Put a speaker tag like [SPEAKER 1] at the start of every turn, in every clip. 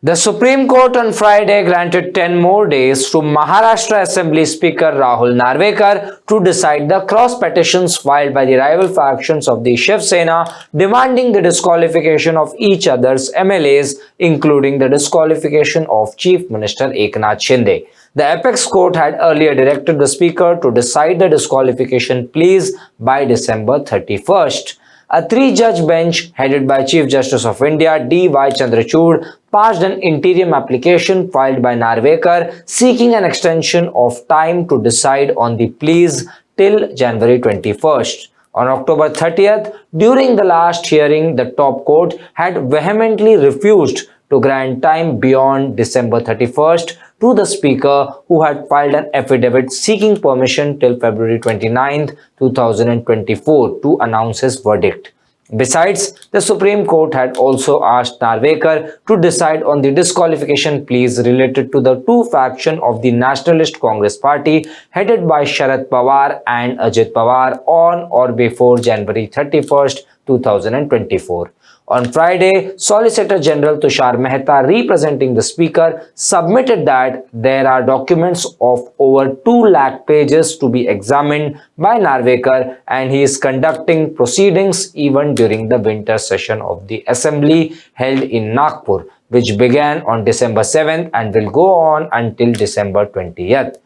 [SPEAKER 1] The Supreme Court on Friday granted 10 more days to Maharashtra Assembly Speaker Rahul Narvekar to decide the cross petitions filed by the rival factions of the Shiv Sena demanding the disqualification of each other's MLAs, including the disqualification of Chief Minister Eknath Shinde. The apex court had earlier directed the Speaker to decide the disqualification pleas by December 31st. A three-judge bench headed by Chief Justice of India D.Y. Chandrachud passed an interim application filed by Narvekar seeking an extension of time to decide on the pleas till January 21st. On October 30th, during the last hearing, the top court had vehemently refused to grant time beyond December 31st to the Speaker, who had filed an affidavit seeking permission till February 29, 2024 to announce his verdict. Besides, the Supreme Court had also asked Narvekar to decide on the disqualification pleas related to the two factions of the Nationalist Congress Party headed by Sharad Pawar and Ajit Pawar on or before January 31st, 2024. On Friday, Solicitor General Tushar Mehta, representing the Speaker, submitted that there are documents of over 2 lakh pages to be examined by Narvekar, and he is conducting proceedings even during the winter session of the Assembly held in Nagpur, which began on December 7th and will go on until December 20th.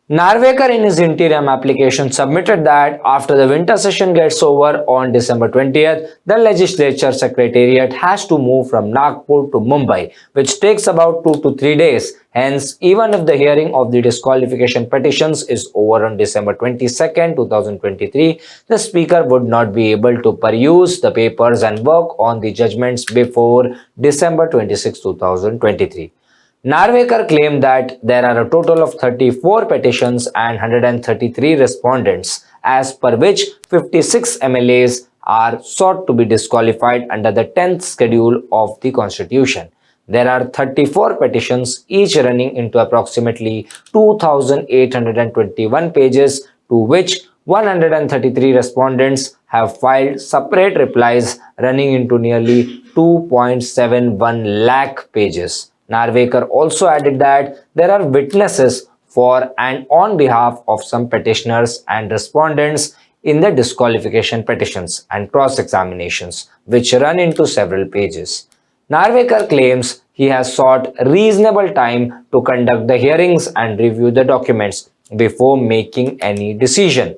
[SPEAKER 1] Narvekar in his interim application submitted that after the winter session gets over on December 20th, the legislature secretariat has to move from Nagpur to Mumbai, which takes about 2 to 3 days. Hence, even if the hearing of the disqualification petitions is over on December 22nd, 2023, the Speaker would not be able to peruse the papers and work on the judgments before December 26, 2023. Narvekar claimed that there are a total of 34 petitions and 133 respondents, as per which 56 MLAs are sought to be disqualified under the 10th schedule of the Constitution. There are 34 petitions, each running into approximately 2,821 pages, to which 133 respondents have filed separate replies running into nearly 2.71 lakh pages. Narvekar also added that there are witnesses for and on behalf of some petitioners and respondents in the disqualification petitions and cross-examinations, which run into several pages. Narvekar claims he has sought reasonable time to conduct the hearings and review the documents before making any decision.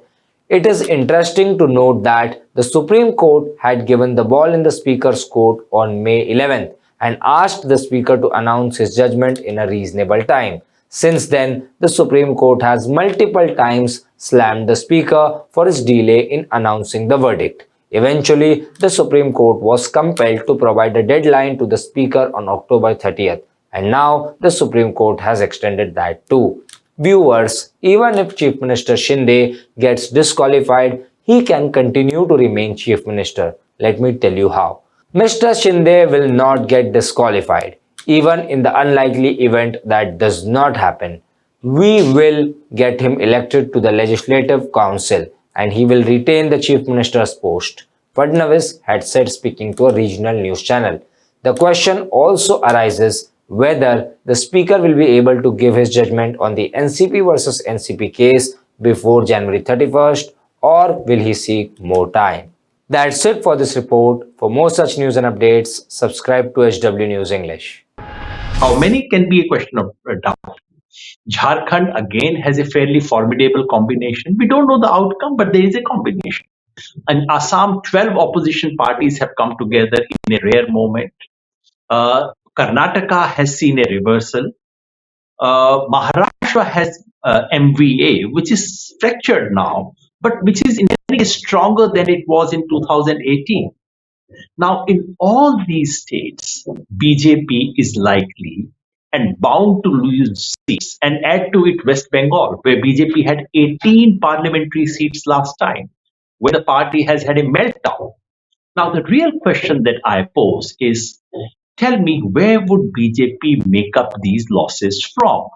[SPEAKER 1] It is interesting to note that the Supreme Court had given the ball in the Speaker's court on May 11th and asked the Speaker to announce his judgment in a reasonable time. Since then, the Supreme Court has multiple times slammed the Speaker for his delay in announcing the verdict. Eventually, the Supreme Court was compelled to provide a deadline to the Speaker on October 30th, and now the Supreme Court has extended that too. Viewers, even if Chief Minister Shinde gets disqualified, he can continue to remain Chief Minister. Let me tell you how. Mr. Shinde will not get disqualified, even in the unlikely event that does not happen. We will get him elected to the Legislative Council and he will retain the Chief Minister's post, Fadnavis had said, speaking to a regional news channel. The question also arises whether the Speaker will be able to give his judgment on the NCP versus NCP case before January 31st, or will he seek more time? That's it for this report. For more such news and updates, subscribe to HW News English.
[SPEAKER 2] How many can be a question of doubt? Jharkhand again has a fairly formidable combination. We don't know the outcome, but there is a combination. In Assam, 12 opposition parties have come together in a rare moment. Karnataka has seen a reversal. Maharashtra has MVA, which is fractured now, but which is inherently stronger than it was in 2018. Now, in all these states, BJP is likely and bound to lose seats, and add to it West Bengal, where BJP had 18 parliamentary seats last time, where the party has had a meltdown. Now, the real question that I pose is, tell me, where would BJP make up these losses from?